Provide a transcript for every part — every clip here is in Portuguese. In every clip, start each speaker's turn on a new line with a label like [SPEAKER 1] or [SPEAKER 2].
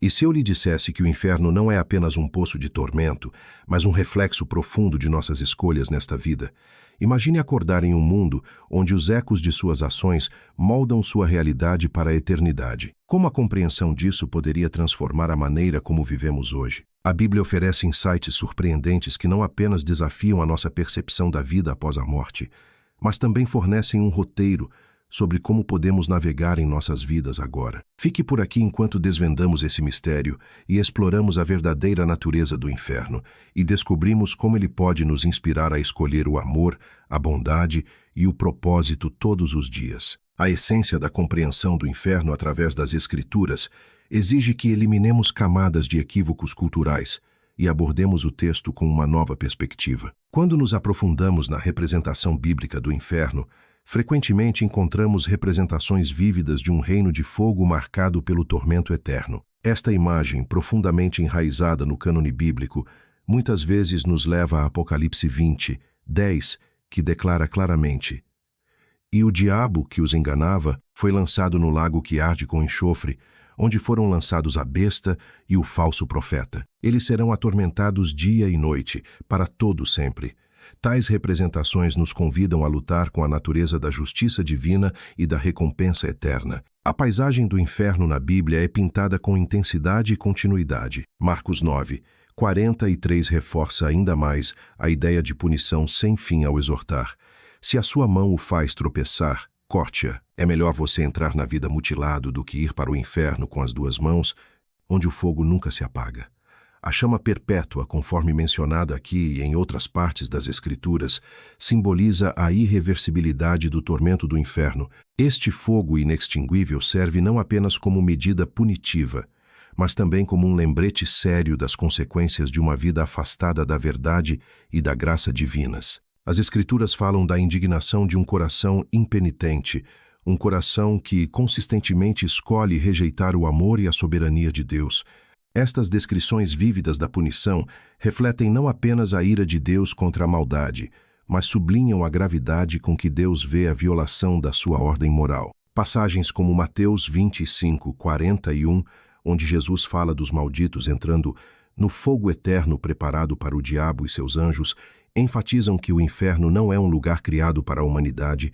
[SPEAKER 1] E se eu lhe dissesse que o inferno não é apenas um poço de tormento, mas um reflexo profundo de nossas escolhas nesta vida? Imagine acordar em um mundo onde os ecos de suas ações moldam sua realidade para a eternidade. Como a compreensão disso poderia transformar a maneira como vivemos hoje? A Bíblia oferece insights surpreendentes que não apenas desafiam a nossa percepção da vida após a morte, mas também fornecem um roteiro sobre como podemos navegar em nossas vidas agora. Fique por aqui enquanto desvendamos esse mistério e exploramos a verdadeira natureza do inferno e descobrimos como ele pode nos inspirar a escolher o amor, a bondade e o propósito todos os dias. A essência da compreensão do inferno através das Escrituras exige que eliminemos camadas de equívocos culturais e abordemos o texto com uma nova perspectiva. Quando nos aprofundamos na representação bíblica do inferno, frequentemente encontramos representações vívidas de um reino de fogo marcado pelo tormento eterno. Esta imagem, profundamente enraizada no cânone bíblico, muitas vezes nos leva a Apocalipse 20, 10, que declara claramente: "E o diabo que os enganava foi lançado no lago que arde com enxofre, onde foram lançados a besta e o falso profeta. Eles serão atormentados dia e noite, para todo sempre." Tais representações nos convidam a lutar com a natureza da justiça divina e da recompensa eterna. A paisagem do inferno na Bíblia é pintada com intensidade e continuidade. Marcos 9, 43 reforça ainda mais a ideia de punição sem fim ao exortar: "Se a sua mão o faz tropeçar, corte-a. É melhor você entrar na vida mutilado do que ir para o inferno com as duas mãos, onde o fogo nunca se apaga." A chama perpétua, conforme mencionada aqui e em outras partes das Escrituras, simboliza a irreversibilidade do tormento do inferno. Este fogo inextinguível serve não apenas como medida punitiva, mas também como um lembrete sério das consequências de uma vida afastada da verdade e da graça divinas. As Escrituras falam da indignação de um coração impenitente, um coração que consistentemente escolhe rejeitar o amor e a soberania de Deus. Estas descrições vívidas da punição refletem não apenas a ira de Deus contra a maldade, mas sublinham a gravidade com que Deus vê a violação da sua ordem moral. Passagens como Mateus 25, 41, onde Jesus fala dos malditos entrando no fogo eterno preparado para o diabo e seus anjos, enfatizam que o inferno não é um lugar criado para a humanidade,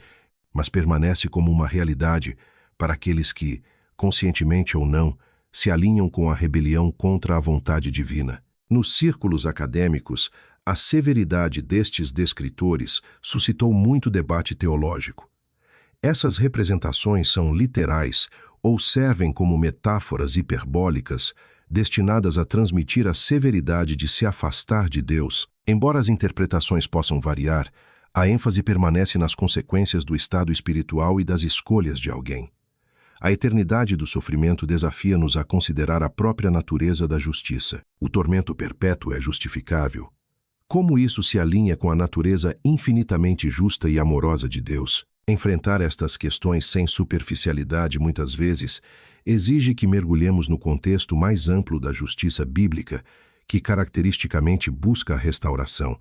[SPEAKER 1] mas permanece como uma realidade para aqueles que, conscientemente ou não, se alinham com a rebelião contra a vontade divina. Nos círculos acadêmicos, a severidade destes descritores suscitou muito debate teológico. Essas representações são literais ou servem como metáforas hiperbólicas destinadas a transmitir a severidade de se afastar de Deus. Embora as interpretações possam variar, a ênfase permanece nas consequências do estado espiritual e das escolhas de alguém. A eternidade do sofrimento desafia-nos a considerar a própria natureza da justiça. O tormento perpétuo é justificável. Como isso se alinha com a natureza infinitamente justa e amorosa de Deus? Enfrentar estas questões sem superficialidade muitas vezes exige que mergulhemos no contexto mais amplo da justiça bíblica, que caracteristicamente busca a restauração,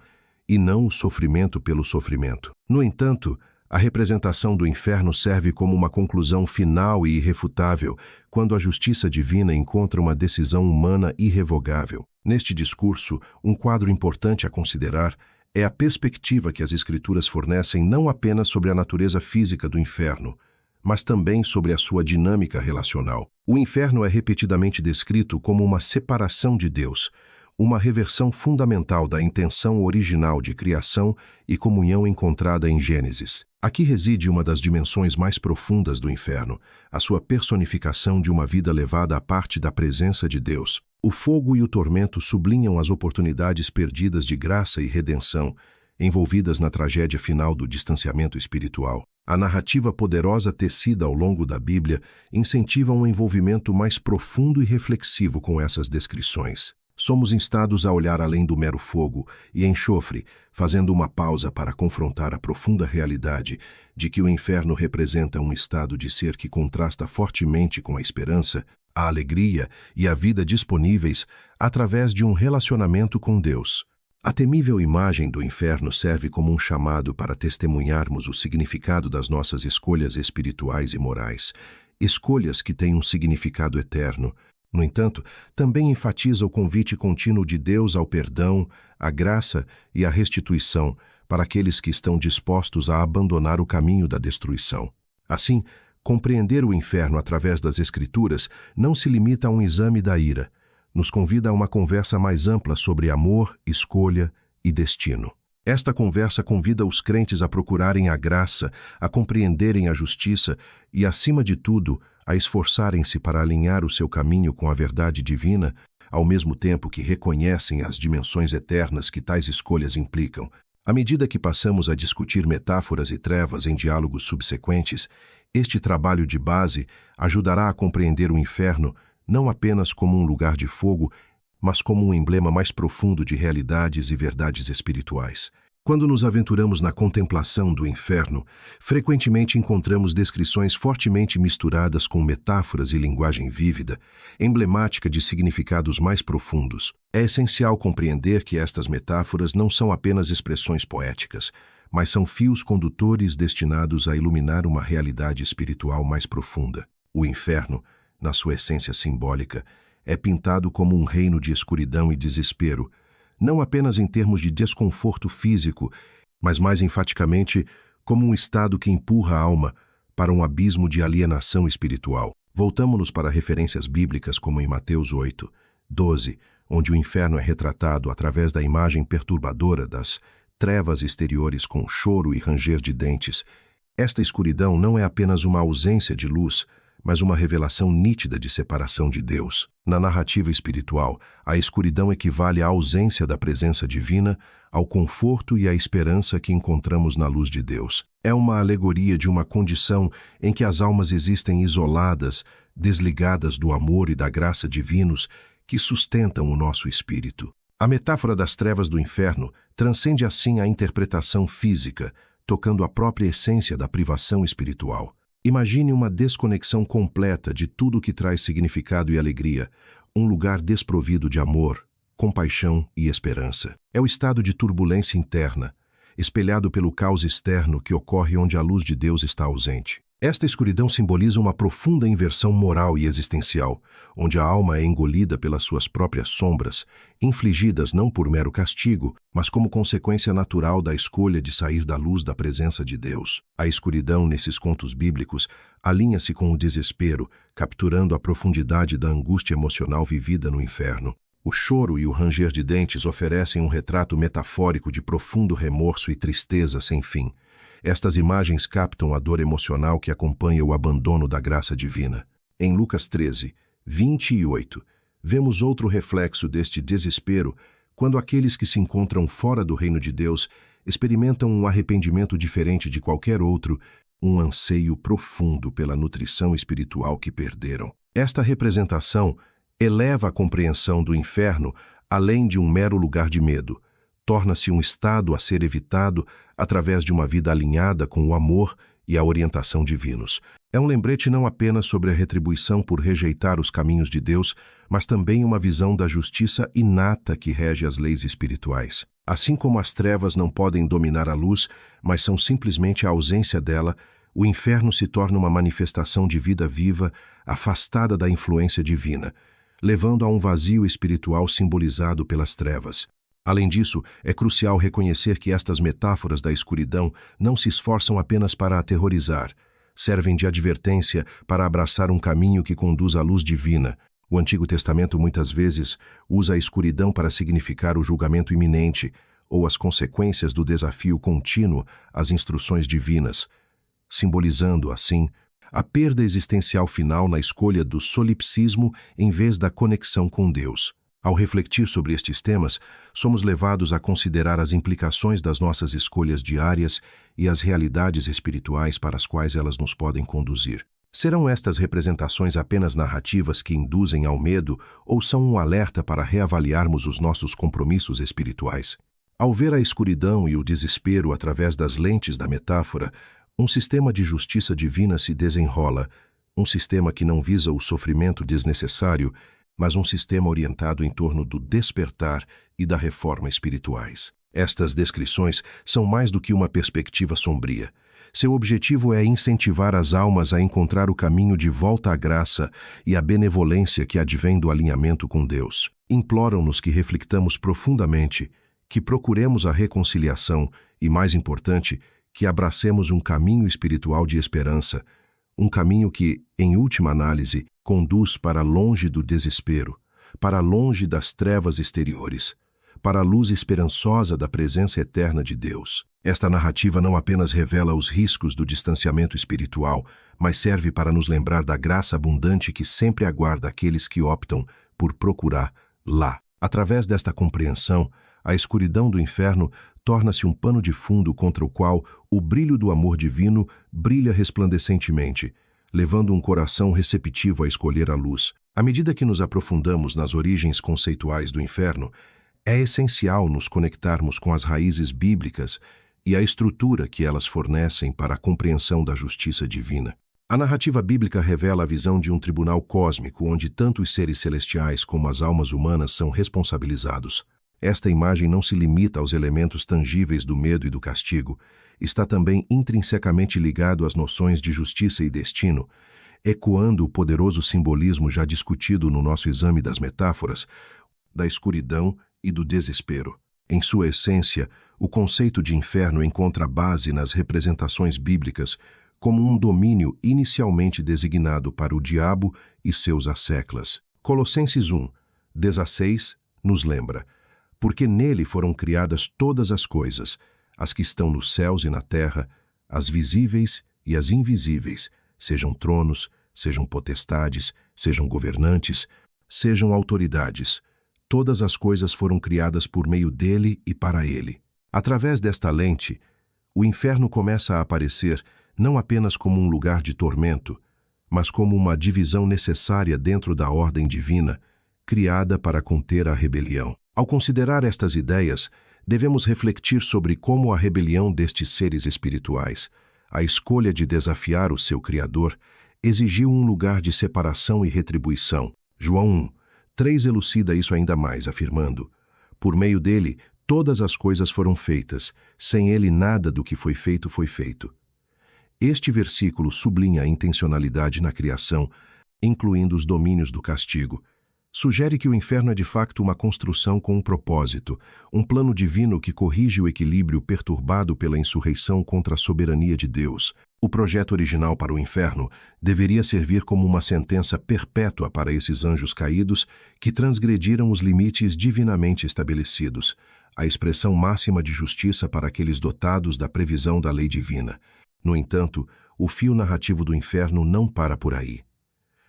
[SPEAKER 1] e não o sofrimento pelo sofrimento. No entanto, a representação do inferno serve como uma conclusão final e irrefutável quando a justiça divina encontra uma decisão humana irrevogável. Neste discurso, um quadro importante a considerar é a perspectiva que as Escrituras fornecem não apenas sobre a natureza física do inferno, mas também sobre a sua dinâmica relacional. O inferno é repetidamente descrito como uma separação de Deus, uma reversão fundamental da intenção original de criação e comunhão encontrada em Gênesis. Aqui reside uma das dimensões mais profundas do inferno, a sua personificação de uma vida levada à parte da presença de Deus. O fogo e o tormento sublinham as oportunidades perdidas de graça e redenção, envolvidas na tragédia final do distanciamento espiritual. A narrativa poderosa tecida ao longo da Bíblia incentiva um envolvimento mais profundo e reflexivo com essas descrições. Somos instados a olhar além do mero fogo e enxofre, fazendo uma pausa para confrontar a profunda realidade de que o inferno representa um estado de ser que contrasta fortemente com a esperança, a alegria e a vida disponíveis através de um relacionamento com Deus. A temível imagem do inferno serve como um chamado para testemunharmos o significado das nossas escolhas espirituais e morais, escolhas que têm um significado eterno, No entanto, também enfatiza o convite contínuo de Deus ao perdão, à graça e à restituição para aqueles que estão dispostos a abandonar o caminho da destruição. Assim, compreender o inferno através das Escrituras não se limita a um exame da ira, nos convida a uma conversa mais ampla sobre amor, escolha e destino. Esta conversa convida os crentes a procurarem a graça, a compreenderem a justiça e, acima de tudo, a esforçarem-se para alinhar o seu caminho com a verdade divina, ao mesmo tempo que reconhecem as dimensões eternas que tais escolhas implicam. À medida que passamos a discutir metáforas e trevas em diálogos subsequentes, este trabalho de base ajudará a compreender o inferno não apenas como um lugar de fogo, mas como um emblema mais profundo de realidades e verdades espirituais. Quando nos aventuramos na contemplação do inferno, frequentemente encontramos descrições fortemente misturadas com metáforas e linguagem vívida, emblemática de significados mais profundos. É essencial compreender que estas metáforas não são apenas expressões poéticas, mas são fios condutores destinados a iluminar uma realidade espiritual mais profunda. O inferno, na sua essência simbólica, é pintado como um reino de escuridão e desespero, não apenas em termos de desconforto físico, mas mais enfaticamente como um estado que empurra a alma para um abismo de alienação espiritual. Voltamo-nos para referências bíblicas como em Mateus 8, 12, onde o inferno é retratado através da imagem perturbadora das trevas exteriores com choro e ranger de dentes. Esta escuridão não é apenas uma ausência de luz, mas uma revelação nítida de separação de Deus. Na narrativa espiritual, a escuridão equivale à ausência da presença divina, ao conforto e à esperança que encontramos na luz de Deus. É uma alegoria de uma condição em que as almas existem isoladas, desligadas do amor e da graça divinos que sustentam o nosso espírito. A metáfora das trevas do inferno transcende assim a interpretação física, tocando a própria essência da privação espiritual. Imagine uma desconexão completa de tudo que traz significado e alegria, um lugar desprovido de amor, compaixão e esperança. É o estado de turbulência interna, espelhado pelo caos externo que ocorre onde a luz de Deus está ausente. Esta escuridão simboliza uma profunda inversão moral e existencial, onde a alma é engolida pelas suas próprias sombras, infligidas não por mero castigo, mas como consequência natural da escolha de sair da luz da presença de Deus. A escuridão, nesses contos bíblicos, alinha-se com o desespero, capturando a profundidade da angústia emocional vivida no inferno. O choro e o ranger de dentes oferecem um retrato metafórico de profundo remorso e tristeza sem fim. Estas imagens captam a dor emocional que acompanha o abandono da graça divina. Em Lucas 13, 28, vemos outro reflexo deste desespero quando aqueles que se encontram fora do reino de Deus experimentam um arrependimento diferente de qualquer outro, um anseio profundo pela nutrição espiritual que perderam. Esta representação eleva a compreensão do inferno além de um mero lugar de medo. Torna-se um estado a ser evitado através de uma vida alinhada com o amor e a orientação divinos. É um lembrete não apenas sobre a retribuição por rejeitar os caminhos de Deus, mas também uma visão da justiça inata que rege as leis espirituais. Assim como as trevas não podem dominar a luz, mas são simplesmente a ausência dela, o inferno se torna uma manifestação de vida viva, afastada da influência divina, levando a um vazio espiritual simbolizado pelas trevas. Além disso, é crucial reconhecer que estas metáforas da escuridão não se esforçam apenas para aterrorizar, servem de advertência para abraçar um caminho que conduz à luz divina. O Antigo Testamento muitas vezes usa a escuridão para significar o julgamento iminente ou as consequências do desafio contínuo às instruções divinas, simbolizando, assim, a perda existencial final na escolha do solipsismo em vez da conexão com Deus. Ao refletir sobre estes temas, somos levados a considerar as implicações das nossas escolhas diárias e as realidades espirituais para as quais elas nos podem conduzir. Serão estas representações apenas narrativas que induzem ao medo ou são um alerta para reavaliarmos os nossos compromissos espirituais? Ao ver a escuridão e o desespero através das lentes da metáfora, um sistema de justiça divina se desenrola, um sistema que não visa o sofrimento desnecessário, mas um sistema orientado em torno do despertar e da reforma espirituais. Estas descrições são mais do que uma perspectiva sombria. Seu objetivo é incentivar as almas a encontrar o caminho de volta à graça e à benevolência que advém do alinhamento com Deus. Imploram-nos que reflitamos profundamente, que procuremos a reconciliação e, mais importante, que abracemos um caminho espiritual de esperança, um caminho que, em última análise, conduz para longe do desespero, para longe das trevas exteriores, para a luz esperançosa da presença eterna de Deus. Esta narrativa não apenas revela os riscos do distanciamento espiritual, mas serve para nos lembrar da graça abundante que sempre aguarda aqueles que optam por procurar lá. Através desta compreensão, a escuridão do inferno torna-se um pano de fundo contra o qual o brilho do amor divino brilha resplandecentemente, levando um coração receptivo a escolher a luz. À medida que nos aprofundamos nas origens conceituais do inferno, é essencial nos conectarmos com as raízes bíblicas e a estrutura que elas fornecem para a compreensão da justiça divina. A narrativa bíblica revela a visão de um tribunal cósmico onde tanto os seres celestiais como as almas humanas são responsabilizados. Esta imagem não se limita aos elementos tangíveis do medo e do castigo, está também intrinsecamente ligado às noções de justiça e destino, ecoando o poderoso simbolismo já discutido no nosso exame das metáforas, da escuridão e do desespero. Em sua essência, o conceito de inferno encontra base nas representações bíblicas como um domínio inicialmente designado para o diabo e seus asseclas. Colossenses 1:16 nos lembra: porque nele foram criadas todas as coisas, as que estão nos céus e na terra, as visíveis e as invisíveis, sejam tronos, sejam potestades, sejam governantes, sejam autoridades. Todas as coisas foram criadas por meio dele e para ele. Através desta lente, o inferno começa a aparecer não apenas como um lugar de tormento, mas como uma divisão necessária dentro da ordem divina, criada para conter a rebelião. Ao considerar estas ideias, devemos refletir sobre como a rebelião destes seres espirituais, a escolha de desafiar o seu Criador, exigiu um lugar de separação e retribuição. João 1:3 elucida isso ainda mais, afirmando: por meio dele, todas as coisas foram feitas, sem ele nada do que foi feito foi feito. Este versículo sublinha a intencionalidade na criação, incluindo os domínios do castigo. Sugere que o inferno é de facto uma construção com um propósito, um plano divino que corrige o equilíbrio perturbado pela insurreição contra a soberania de Deus. O projeto original para o inferno deveria servir como uma sentença perpétua para esses anjos caídos que transgrediram os limites divinamente estabelecidos, a expressão máxima de justiça para aqueles dotados da previsão da lei divina. No entanto, o fio narrativo do inferno não para por aí.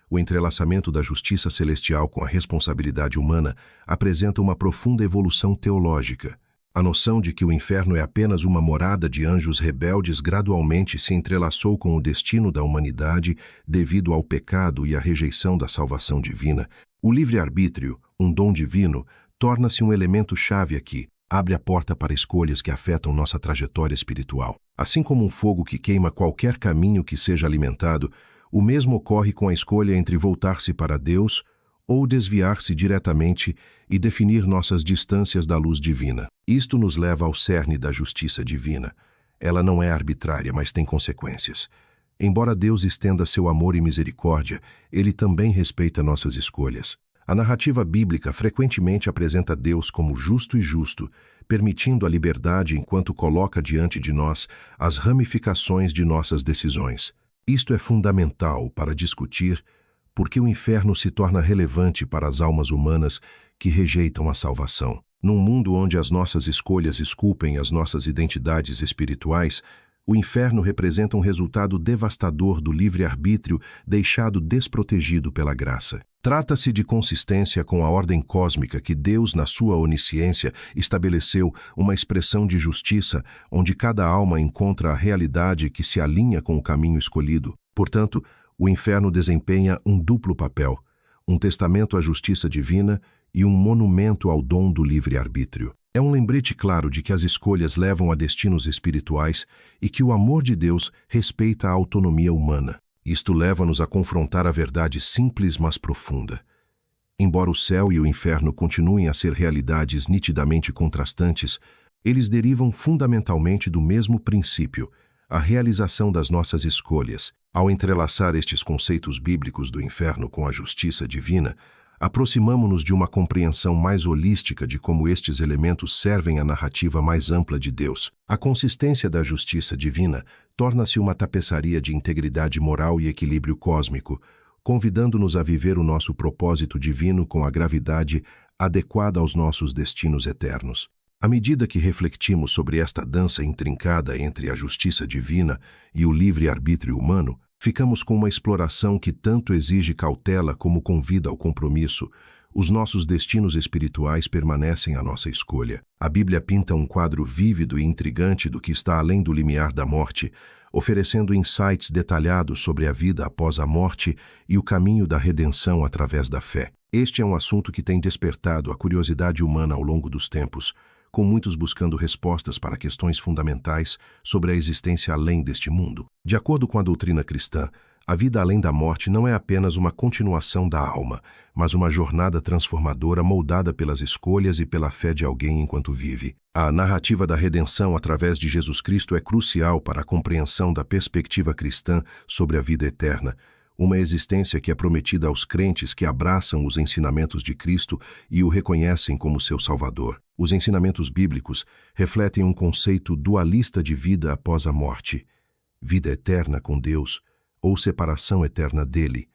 [SPEAKER 1] O entrelaçamento da justiça celestial com a responsabilidade humana apresenta uma profunda evolução teológica. A noção de que o inferno é apenas uma morada de anjos rebeldes gradualmente se entrelaçou com o destino da humanidade devido ao pecado e à rejeição da salvação divina. O livre-arbítrio, um dom divino, torna-se um elemento-chave aqui, abre a porta para escolhas que afetam nossa trajetória espiritual. Assim como um fogo que queima qualquer caminho que seja alimentado, o mesmo ocorre com a escolha entre voltar-se para Deus ou desviar-se diretamente e definir nossas distâncias da luz divina. Isto nos leva ao cerne da justiça divina. Ela não é arbitrária, mas tem consequências. Embora Deus estenda seu amor e misericórdia, ele também respeita nossas escolhas. A narrativa bíblica frequentemente apresenta Deus como justo e justo, permitindo a liberdade enquanto coloca diante de nós as ramificações de nossas decisões. Isto é fundamental para discutir por que o inferno se torna relevante para as almas humanas que rejeitam a salvação. Num mundo onde as nossas escolhas esculpem as nossas identidades espirituais, o inferno representa um resultado devastador do livre-arbítrio deixado desprotegido pela graça. Trata-se de consistência com a ordem cósmica que Deus, na sua onisciência, estabeleceu uma expressão de justiça onde cada alma encontra a realidade que se alinha com o caminho escolhido. Portanto, o inferno desempenha um duplo papel, um testamento à justiça divina e um monumento ao dom do livre-arbítrio. É um lembrete claro de que as escolhas levam a destinos espirituais e que o amor de Deus respeita a autonomia humana. Isto leva-nos a confrontar a verdade simples, mas profunda. Embora o céu e o inferno continuem a ser realidades nitidamente contrastantes, eles derivam fundamentalmente do mesmo princípio, a realização das nossas escolhas. Ao entrelaçar estes conceitos bíblicos do inferno com a justiça divina, aproximamo-nos de uma compreensão mais holística de como estes elementos servem à narrativa mais ampla de Deus. A consistência da justiça divina torna-se uma tapeçaria de integridade moral e equilíbrio cósmico, convidando-nos a viver o nosso propósito divino com a gravidade adequada aos nossos destinos eternos. À medida que refletimos sobre esta dança intrincada entre a justiça divina e o livre-arbítrio humano, ficamos com uma exploração que tanto exige cautela como convida ao compromisso. Os nossos destinos espirituais permanecem à nossa escolha. A Bíblia pinta um quadro vívido e intrigante do que está além do limiar da morte, oferecendo insights detalhados sobre a vida após a morte e o caminho da redenção através da fé. Este é um assunto que tem despertado a curiosidade humana ao longo dos tempos, com muitos buscando respostas para questões fundamentais sobre a existência além deste mundo. De acordo com a doutrina cristã, a vida além da morte não é apenas uma continuação da alma, mas uma jornada transformadora moldada pelas escolhas e pela fé de alguém enquanto vive. A narrativa da redenção através de Jesus Cristo é crucial para a compreensão da perspectiva cristã sobre a vida eterna, uma existência que é prometida aos crentes que abraçam os ensinamentos de Cristo e o reconhecem como seu Salvador. Os ensinamentos bíblicos refletem um conceito dualista de vida após a morte, vida eterna com Deus ou separação eterna dele,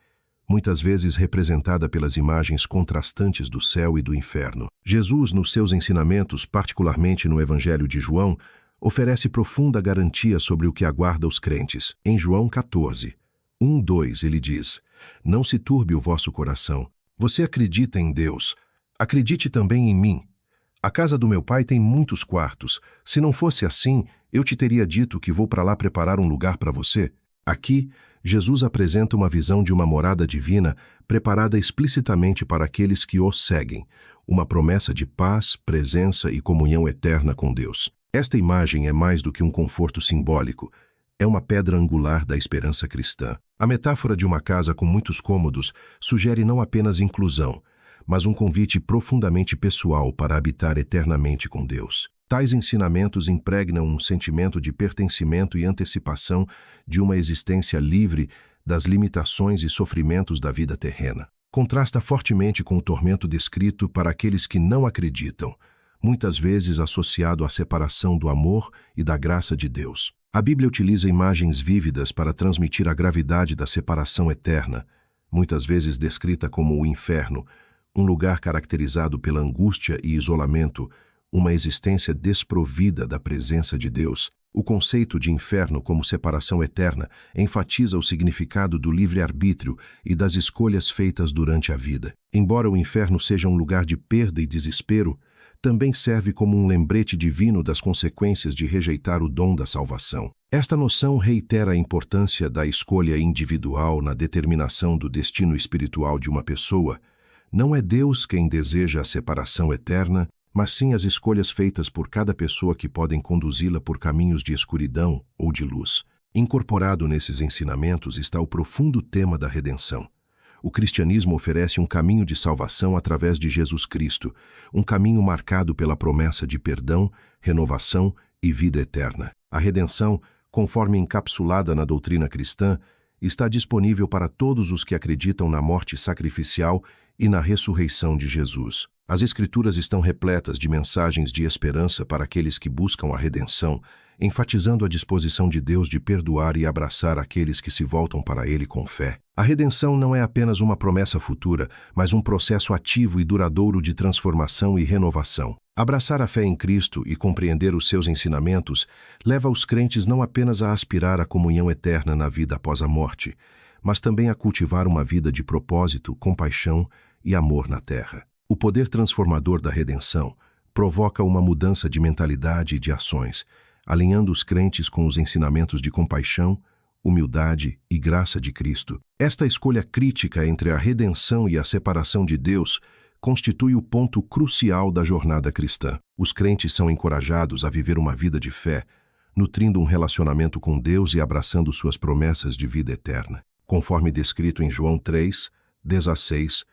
[SPEAKER 1] muitas vezes representada pelas imagens contrastantes do céu e do inferno. Jesus, nos seus ensinamentos, particularmente no Evangelho de João, oferece profunda garantia sobre o que aguarda os crentes. Em João 14, 1-2, ele diz: "Não se turbe o vosso coração. Você acredita em Deus. Acredite também em mim. A casa do meu pai tem muitos quartos. Se não fosse assim, eu te teria dito que vou para lá preparar um lugar para você." Aqui, Jesus apresenta uma visão de uma morada divina preparada explicitamente para aqueles que o seguem, uma promessa de paz, presença e comunhão eterna com Deus. Esta imagem é mais do que um conforto simbólico. É uma pedra angular da esperança cristã. A metáfora de uma casa com muitos cômodos sugere não apenas inclusão, mas um convite profundamente pessoal para habitar eternamente com Deus. Tais ensinamentos impregnam um sentimento de pertencimento e antecipação de uma existência livre das limitações e sofrimentos da vida terrena. Contrasta fortemente com o tormento descrito para aqueles que não acreditam, muitas vezes associado à separação do amor e da graça de Deus. A Bíblia utiliza imagens vívidas para transmitir a gravidade da separação eterna, muitas vezes descrita como o inferno, um lugar caracterizado pela angústia e isolamento, uma existência desprovida da presença de Deus. O conceito de inferno como separação eterna enfatiza o significado do livre-arbítrio e das escolhas feitas durante a vida. Embora o inferno seja um lugar de perda e desespero, também serve como um lembrete divino das consequências de rejeitar o dom da salvação. Esta noção reitera a importância da escolha individual na determinação do destino espiritual de uma pessoa. Não é Deus quem deseja a separação eterna, mas sim as escolhas feitas por cada pessoa que podem conduzi-la por caminhos de escuridão ou de luz. Incorporado nesses ensinamentos está o profundo tema da redenção. O cristianismo oferece um caminho de salvação através de Jesus Cristo, um caminho marcado pela promessa de perdão, renovação e vida eterna. A redenção, conforme encapsulada na doutrina cristã, está disponível para todos os que acreditam na morte sacrificial e na ressurreição de Jesus. As Escrituras estão repletas de mensagens de esperança para aqueles que buscam a redenção, enfatizando a disposição de Deus de perdoar e abraçar aqueles que se voltam para Ele com fé. A redenção não é apenas uma promessa futura, mas um processo ativo e duradouro de transformação e renovação. Abraçar a fé em Cristo e compreender os seus ensinamentos leva os crentes não apenas a aspirar à comunhão eterna na vida após a morte, mas também a cultivar uma vida de propósito, compaixão e amor na terra. O poder transformador da redenção provoca uma mudança de mentalidade e de ações, alinhando os crentes com os ensinamentos de compaixão, humildade e graça de Cristo. Esta escolha crítica entre a redenção e a separação de Deus constitui o ponto crucial da jornada cristã. Os crentes são encorajados a viver uma vida de fé, nutrindo um relacionamento com Deus e abraçando suas promessas de vida eterna. Conforme descrito em João 3:16,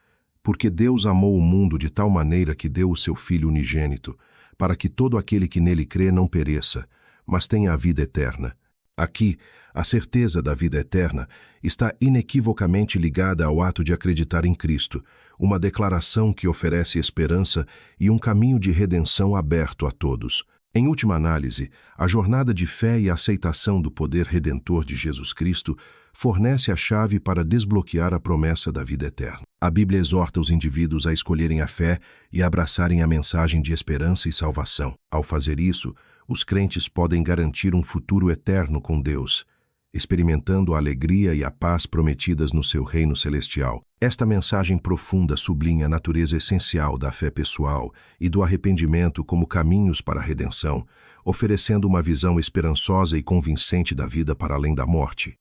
[SPEAKER 1] porque Deus amou o mundo de tal maneira que deu o seu Filho unigênito, para que todo aquele que nele crê não pereça, mas tenha a vida eterna. Aqui, a certeza da vida eterna está inequivocamente ligada ao ato de acreditar em Cristo, uma declaração que oferece esperança e um caminho de redenção aberto a todos. Em última análise, a jornada de fé e aceitação do poder redentor de Jesus Cristo fornece a chave para desbloquear a promessa da vida eterna. A Bíblia exorta os indivíduos a escolherem a fé e a abraçarem a mensagem de esperança e salvação. Ao fazer isso, os crentes podem garantir um futuro eterno com Deus, experimentando a alegria e a paz prometidas no seu reino celestial. Esta mensagem profunda sublinha a natureza essencial da fé pessoal e do arrependimento como caminhos para a redenção, oferecendo uma visão esperançosa e convincente da vida para além da morte.